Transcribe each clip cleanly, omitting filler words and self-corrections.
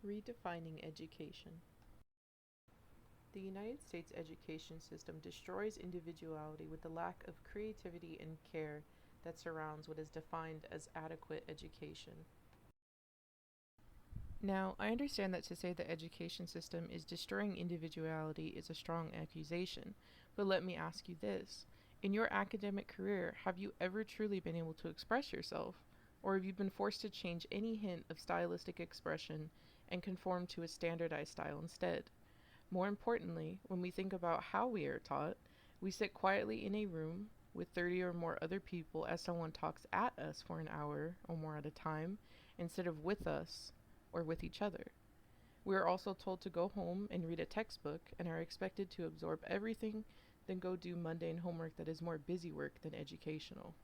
Redefining education. The United States education system destroys individuality with the lack of creativity and care that surrounds what is defined as adequate education. Now, I understand that to say the education system is destroying individuality is a strong accusation, but let me ask you this. In your academic career, have you ever truly been able to express yourself? Or have you been forced to change any hint of stylistic expression and conform to a standardized style instead? More importantly, when we think about how we are taught, we sit quietly in a room with 30 or more other people as someone talks at us for an hour or more at a time instead of with us or with each other. We are also told to go home and read a textbook and are expected to absorb everything, then go do mundane homework that is more busy work than educational.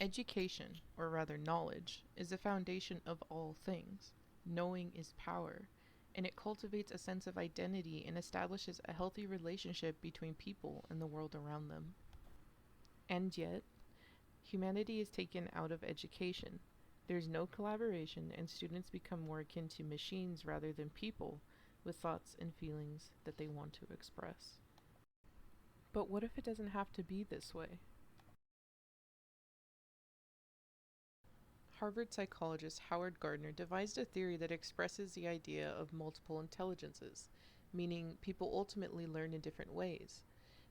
Education, or rather knowledge, is the foundation of all things. Knowing is power, and it cultivates a sense of identity and establishes a healthy relationship between people and the world around them. And yet, humanity is taken out of education. There's no collaboration, and students become more akin to machines rather than people with thoughts and feelings that they want to express. But what if it doesn't have to be this way? Harvard psychologist Howard Gardner devised a theory that expresses the idea of multiple intelligences, meaning people ultimately learn in different ways.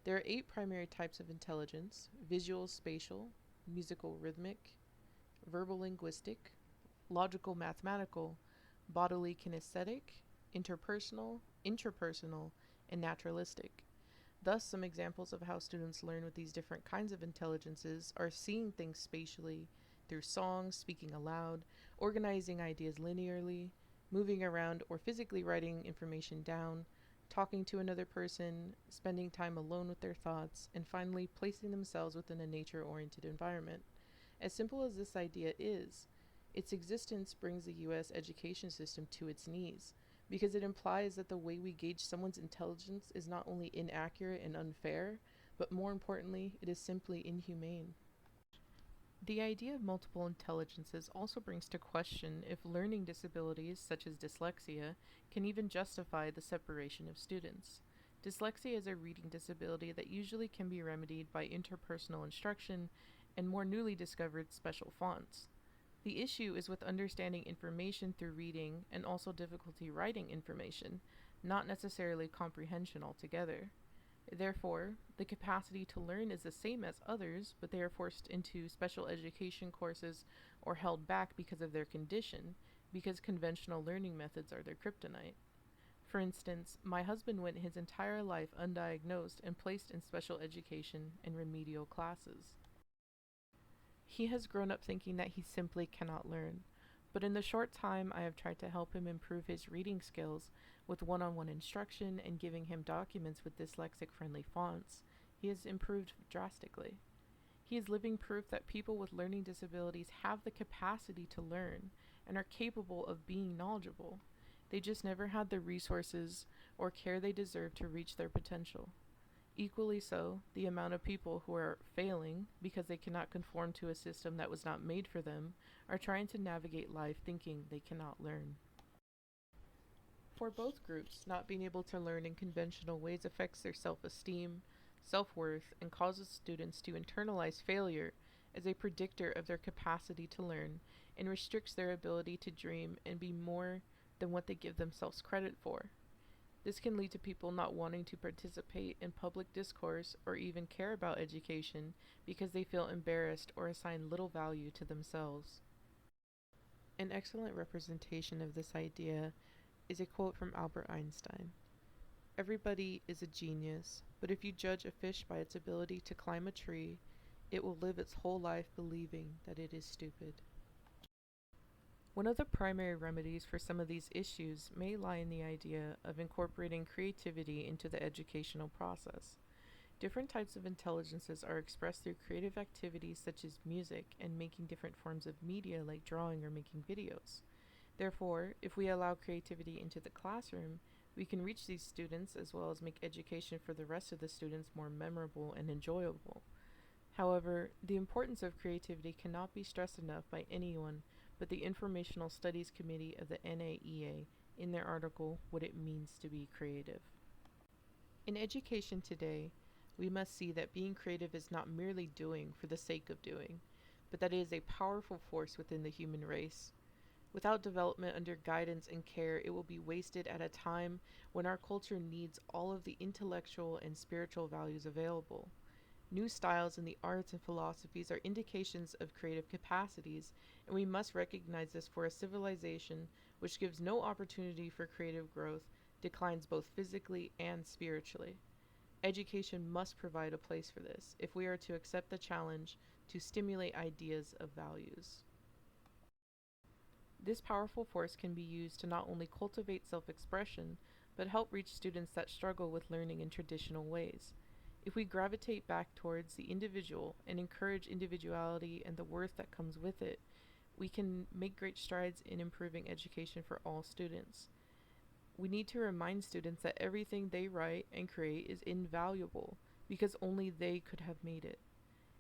There are 8 primary types of intelligence: visual spatial, musical rhythmic, verbal linguistic, logical mathematical, bodily kinesthetic, interpersonal, intrapersonal, and naturalistic. Thus, some examples of how students learn with these different kinds of intelligences are seeing things spatially, through songs, speaking aloud, organizing ideas linearly, moving around or physically writing information down, talking to another person, spending time alone with their thoughts, and finally placing themselves within a nature-oriented environment. As simple as this idea is, its existence brings the US education system to its knees, because it implies that the way we gauge someone's intelligence is not only inaccurate and unfair, but more importantly, it is simply inhumane. The idea of multiple intelligences also brings to question if learning disabilities, such as dyslexia, can even justify the separation of students. Dyslexia is a reading disability that usually can be remedied by interpersonal instruction and more newly discovered special fonts. The issue is with understanding information through reading and also difficulty writing information, not necessarily comprehension altogether. Therefore, the capacity to learn is the same as others, but they are forced into special education courses or held back because of their condition, because conventional learning methods are their kryptonite. For instance, my husband went his entire life undiagnosed and placed in special education and remedial classes. He has grown up thinking that he simply cannot learn, but in the short time I have tried to help him improve his reading skills with one-on-one instruction and giving him documents with dyslexic-friendly fonts, he has improved drastically. He is living proof that people with learning disabilities have the capacity to learn and are capable of being knowledgeable. They just never had the resources or care they deserve to reach their potential. Equally so, the amount of people who are failing because they cannot conform to a system that was not made for them are trying to navigate life thinking they cannot learn. For both groups, not being able to learn in conventional ways affects their self-esteem, self-worth, and causes students to internalize failure as a predictor of their capacity to learn and restricts their ability to dream and be more than what they give themselves credit for. This can lead to people not wanting to participate in public discourse or even care about education because they feel embarrassed or assign little value to themselves. An excellent representation of this idea is a quote from Albert Einstein. Everybody is a genius, but if you judge a fish by its ability to climb a tree, it will live its whole life believing that it is stupid. One of the primary remedies for some of these issues may lie in the idea of incorporating creativity into the educational process. Different types of intelligences are expressed through creative activities such as music and making different forms of media like drawing or making videos. Therefore, if we allow creativity into the classroom, we can reach these students as well as make education for the rest of the students more memorable and enjoyable. However, the importance of creativity cannot be stressed enough by anyone but the Informational Studies Committee of the NAEA in their article, What It Means to Be Creative. In education today, we must see that being creative is not merely doing for the sake of doing, but that it is a powerful force within the human race. Without development under guidance and care, it will be wasted at a time when our culture needs all of the intellectual and spiritual values available. New styles in the arts and philosophies are indications of creative capacities, and we must recognize this, for a civilization which gives no opportunity for creative growth declines both physically and spiritually. Education must provide a place for this if we are to accept the challenge to stimulate ideas of values. This powerful force can be used to not only cultivate self-expression, but help reach students that struggle with learning in traditional ways. If we gravitate back towards the individual and encourage individuality and the worth that comes with it, we can make great strides in improving education for all students. We need to remind students that everything they write and create is invaluable because only they could have made it.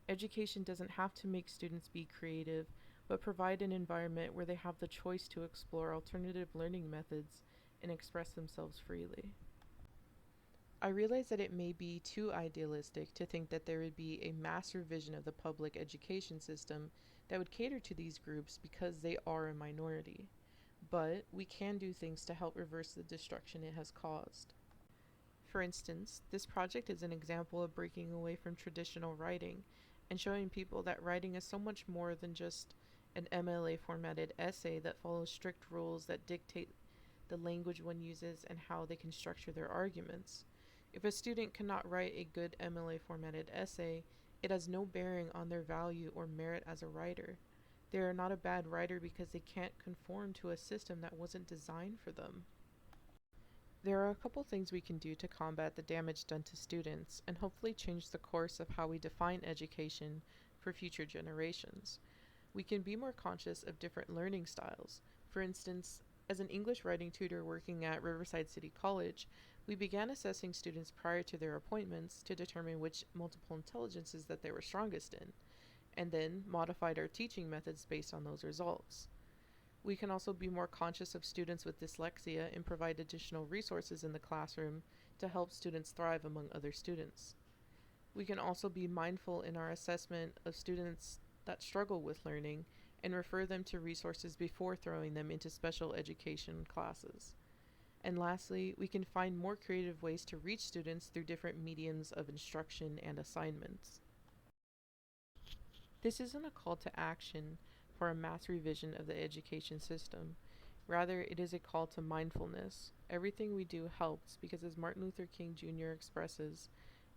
Education doesn't have to make students be creative, but provide an environment where they have the choice to explore alternative learning methods and express themselves freely. I realize that it may be too idealistic to think that there would be a mass revision of the public education system that would cater to these groups because they are a minority. But we can do things to help reverse the destruction it has caused. For instance, this project is an example of breaking away from traditional writing and showing people that writing is so much more than just an MLA formatted essay that follows strict rules that dictate the language one uses and how they can structure their arguments. If a student cannot write a good MLA formatted essay, it has no bearing on their value or merit as a writer. They are not a bad writer because they can't conform to a system that wasn't designed for them. There are a couple things we can do to combat the damage done to students and hopefully change the course of how we define education for future generations. We can be more conscious of different learning styles. For instance, as an English writing tutor working at Riverside City College, we began assessing students prior to their appointments to determine which multiple intelligences that they were strongest in, and then modified our teaching methods based on those results. We can also be more conscious of students with dyslexia and provide additional resources in the classroom to help students thrive among other students. We can also be mindful in our assessment of students that struggle with learning and refer them to resources before throwing them into special education classes. And lastly, we can find more creative ways to reach students through different mediums of instruction and assignments. This isn't a call to action for a mass revision of the education system. Rather, it is a call to mindfulness. Everything we do helps because, as Martin Luther King Jr. expresses,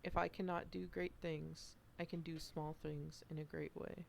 if I cannot do great things, I can do small things in a great way.